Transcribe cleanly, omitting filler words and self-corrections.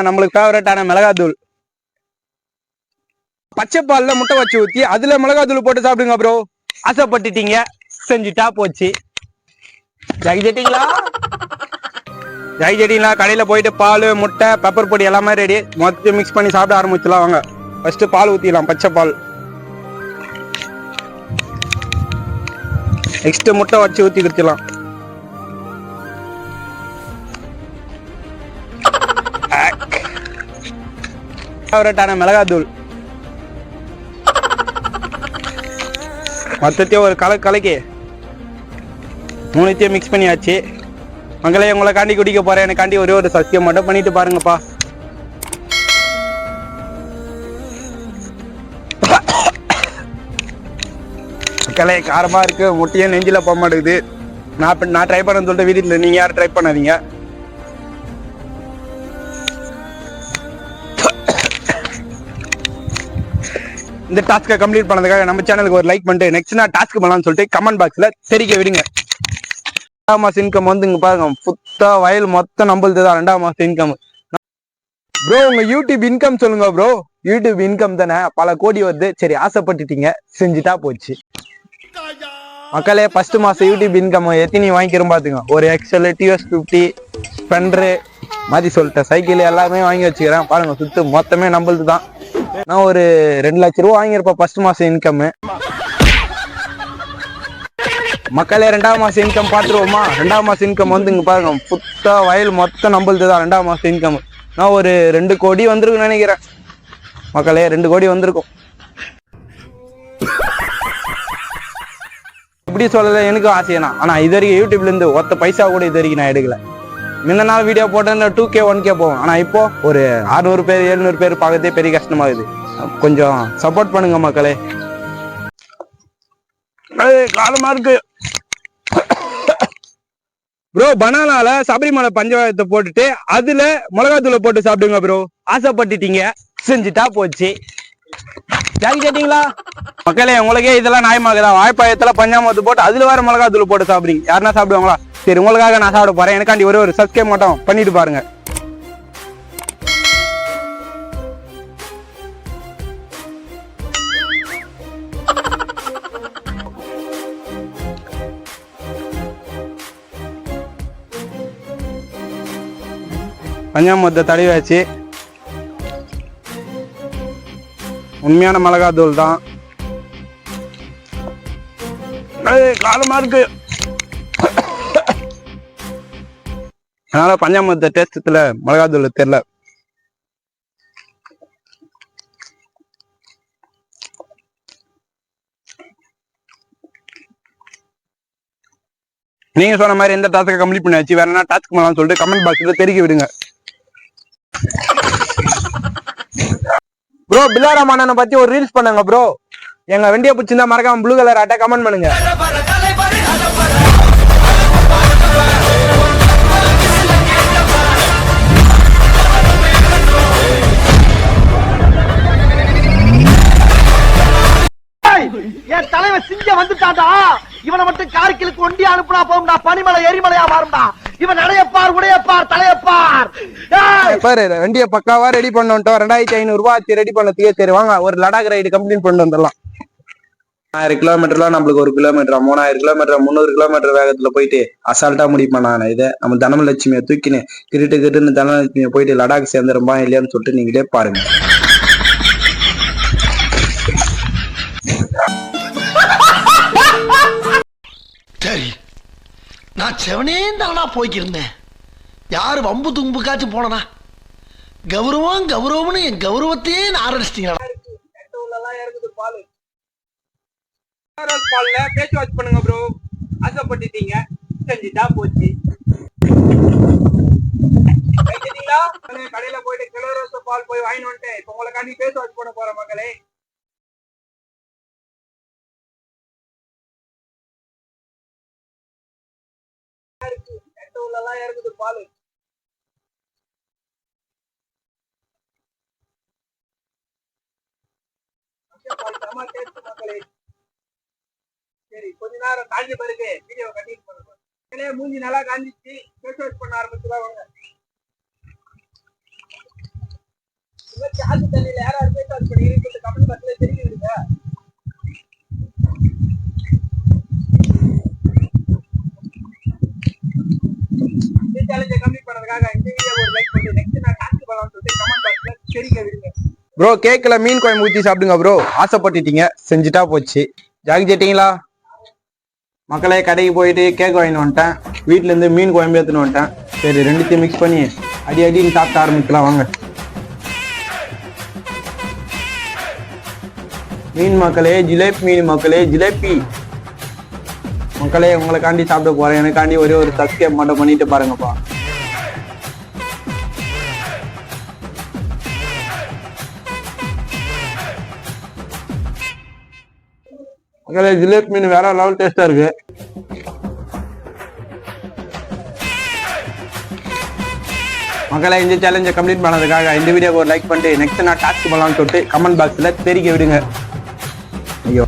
நம்மளுக்கு ஃபேவரட்டான மிளகாத்தூள். பச்சை பால்ல முட்டை வச்சு ஊத்தி அதுல மிளகாத்தூள் போட்டு சாப்பிடுங்க ப்ரோ. ஆசைப்பட்டுட்டீங்க, செஞ்சுட்டா போச்சு. ஜாக்கி ஜெட்டிங்களா கடையில போயிட்டு பால் முட்டை பெப்பர் பொடி எல்லாமே ரெடி. மொத்தம் மிக்ஸ் பண்ணி சாப்பிட ஆரம்பிச்சுலாம். வாங்க ஃபர்ஸ்ட் பால் ஊத்திடலாம், பச்சை பால். நெக்ஸ்ட் முட்டை வச்சு ஊத்தி குடிச்சிடலாம். ஃபேவரட்டான மிளகாத்தூள். மொத்தத்தையும் ஒரு கலக்கி மூணுத்தையும் மிக்ஸ் பண்ணியாச்சு. மங்களே, உங்களை காண்டி குடிக்க போறேன். எனக்காண்டி ஒரே ஒரு சத்தியம் மட்டும் பண்ணிட்டு பாருங்கப்பா. மக்களே, காரமா இருக்கு, முட்டையும் நெஞ்சில போக மாட்டேங்குது. நான் ட்ரை பண்ண சொல்லிட்டு வீட்டில் நீங்க யாரும் ட்ரை பண்ணாதீங்க. இந்த டாஸ்கை கம்ப்ளீட் பண்ணதுக்காக நம்ம சேனலுக்கு ஒரு லைக் பண்ணிட்டு நெக்ஸ்ட் நான் டாஸ்க் பண்ணலாம்னு சொல்லிட்டு கமெண்ட் பாக்ஸ்ல தெரிவிக்க விடுங்க. 2ஆம் மாசம் இன்கம் வந்து இங்க பாருங்க, புத்தா வயல் மொத்தம் நம்பளுது தான் 2ஆம் மாசம் இன்கம். ப்ரோ, உங்க யூடியூப் இன்கம் சொல்லுங்க ப்ரோ. யூடியூப் இன்கம் தானே, பல கோடி வருது. சரி, ஆசைப்பட்டுட்டீங்க, செஞ்சுட்டா போச்சு. மக்களே, ஃபர்ஸ்ட் மாசம் யூடியூப் இன்கம் எத்தனை வாங்கிக்கிறோம் பாத்துங்க. ஒரு எக்ஸல், டிஎஸ் 50, ஸ்பெண்டரு மாதிரி சொல்லிட்டேன், சைக்கிள் எல்லாமே வாங்கி வச்சுக்கிறேன். பாருங்க, சுத்து மொத்தமே நம்பளுது தான். நான் ஒரு 2 லட்சம் ரூபா வாங்கியிருப்பேன் ஃபர்ஸ்ட் மாசம் இன்கம். மக்களே, 2ஆம் மாசம் இன்கம் பார்த்துருவோமா? 2ஆம் மாசம் இன்கம் வந்து இங்க பாருங்க, புத்தா வயல் மொத்தம் நம்பளுது தான் 2ஆம் மாசம் இன்கம். நான் ஒரு 2 கோடி வந்திருக்குன்னு நினைக்கிறேன். மக்களே, 2 கோடி வந்திருக்கும். இப்படி சொல்லல, எனக்கும் ஆசையா. ஆனா இது வரைக்கும் யூடியூப்ல இருந்து ஒத்த பைசா கூட இது வரைக்கும் நான் எடுக்கல. முன்ன நாள் வீடியோ போட்டேன்னு 2K 1K போகும். ஆனா இப்போ ஒரு 600 பேர் 700 பேர் பார்க்கறதே பெரிய கஷ்டமாகுது. கொஞ்சம் சப்போர்ட் பண்ணுங்க மக்களே. காலமா இருக்கு ப்ரோ. பனானால சபரிமலை பஞ்சவாயத்தை போட்டுட்டு அதுல மிளகாத்தூளை போட்டு சாப்பிடுங்க ப்ரோ. ஆசைப்பட்டுட்டீங்க, செஞ்சுட்டா போச்சு. ஜாக்கி கேட்டீங்களா மக்களே? உங்களுக்கே இதெல்லாம் நியாயமாகுதா? வாய்ப்பாயத்துல பஞ்சாமத்து போட்டு அதுல வேற மிளகாத்தூள் போட்டு சாப்பிடுறீங்க. யாருன்னா சாப்பிடுவாங்களா? சரி, உங்களுக்காக நான் சாப்பிட போறேன். எனக்காண்டி ஒரு சப்ஸ்கிரைப் மட்டும் பண்ணிட்டு பாருங்க. பஞ்சாமத்தை தடவியாச்சு. உண்மையான மிளகாத்தூள் தான். காலமா இருக்கு, அதனால பஞ்சாமத்தை டேஸ்ட்ல மிளகாத்தூள் தெரியல. நீங்க சொன்ன மாதிரி எந்த டாஸ்க்கை கம்ப்ளீட் பண்ணியாச்சு. வேற என்ன டாஸ்க் பண்ணலாம்னு சொல்லிட்டு கமெண்ட் பாக்ஸ்ல தெரிவிக்க விடுங்க. ப்ரோ, பில்லாராம் அண்ணனை பத்தி ஒரு ரீல்ஸ் பண்ணுங்க ப்ரோ. எங்க வண்டியை பிடிச்சிருந்தா மறக்காம ப்ளூ கலர் ஆட்டை கமெண்ட் பண்ணுங்க. என் தலைவன் சிங்க வந்துட்டாண்டா. இவனை மட்டும் கார்கிலுக்கு ஒண்டி அனுப்புனா போகும்டா, பனிமலை எரிமலையா மாறும்டா. இவன் நடையப்பார், உடையப்பார், தலையப்பார். வண்டியை பக்காவா ரெடி பண்ணிட்டோம். 2500 ரூபாய் ரெடி பண்ணதுக்கே. சரி வாங்க, ஒரு லடாக் ரைடு கம்ப்ளீட் பண்ணிட்டு வந்துடலாம். 1000 கிலோமீட்டர்லாம் நம்மளுக்கு 1 கிலோமீட்டர், 3000 கிலோமீட்டர், 300 கிலோமீட்டர் வேகத்துல போயிட்டு அசால்ட்டா முடிப்பேன் நான். இதை நம்ம தனலட்சுமியை தூக்கின்னு கிட்டுன்னு தனலட்சுமியை போயிட்டு லடாக் சேர்ந்துருப்பா இல்லையான்னு சொல்லிட்டு நீங்களே பாருங்க. சரி, நான் செவனே தானா போய்க்கிருந்தேன். யாரு வம்பு தும்புக்காச்சும் போனா கௌரவம் கௌரவம்னு என் கௌரவத்தையே ஆரம்பிச்சிட்டீங்களா? பால்ல பேச்சு வாட்ச் பண்ணுங்க ப்ரோ. ஆசைப்பட்டுட்டீங்க, செஞ்சுட்டா போச்சு. கடையில போயிட்டு கிலோ பால் போய் வாங்கிட்டு வந்துட்டேன். இப்ப உங்களுக்காண்டி பேச்சு வாட்ச் பண்ண போற மக்களே. இருக்குது பால். மக்களே, சரி, கொஞ்ச நேரம் காஞ்சி பிறகு வீடியோ கண்டினியூ பண்ணுங்க. மூஞ்சி நல்லா காஞ்சிச்சு, ஃபேஸ் வாஷ் பண்ண ஆரம்பிச்சுதான் வாங்க. சாத்து தண்ணியில யாராவது போய் அது பண்ணி கமெண்ட் பாக்ஸ்ல தெரிஞ்சு விடுங்க. இந்த சேலஞ்சை கம்ப்ளீட் பண்ணதுக்காக இந்த வீடியோ ஒரு லைக் பண்ணி நெக்ஸ்ட் நான் டாஸ்க் பண்ணலாம்னு சொல்லிட்டு கமெண்ட் பாக்ஸ்ல தெரிவிக்க விடுங்க. ப்ரோ கேக்கல மீன் குழம்பு ஊத்தி சாப்பிடுங்க ப்ரோ. ஆசைப்பட்டுட்டீங்க, செஞ்சுட்டா போச்சு. ஜாக்கி சேட்டிங்களா மக்களே? கடைக்கு போயிட்டு கேக் வாங்கிட்டு வந்துட்டேன், வீட்டுல இருந்து மீன் குழம்பு எடுத்துன்னு வந்துட்டேன். சரி ரெண்டுத்தையும் மிக்ஸ் பண்ணி அடி அடின்னு சாப்பிட்டு ஆரம்பிக்கலாம் வாங்க. மீன் மக்களே, ஜிலேபி மீன் மக்களே, ஜிலேபி மக்களே, உங்களுக்காண்டி சாப்பிட போறேன். எனக்காண்டி ஒரே ஒரு சப்ஸ்கிரைப் மட்டும் பண்ணிட்டு பாருங்கப்பா. மக்களே, ஜிலேபி மீன் வேற லெவல் டேஸ்டா இருக்கு. மக்களே, இந்த சேலஞ்சை கம்ப்ளீட் பண்ணதுக்காக இந்த வீடியோக்கு ஒரு லைக் பண்ணிட்டு நெக்ஸ்ட் நான் டாஸ்க் பண்ணலாம்னு சொல்லிட்டு கமெண்ட் பாக்ஸ்ல தெரிவிக்க விடுங்க. ஐயோ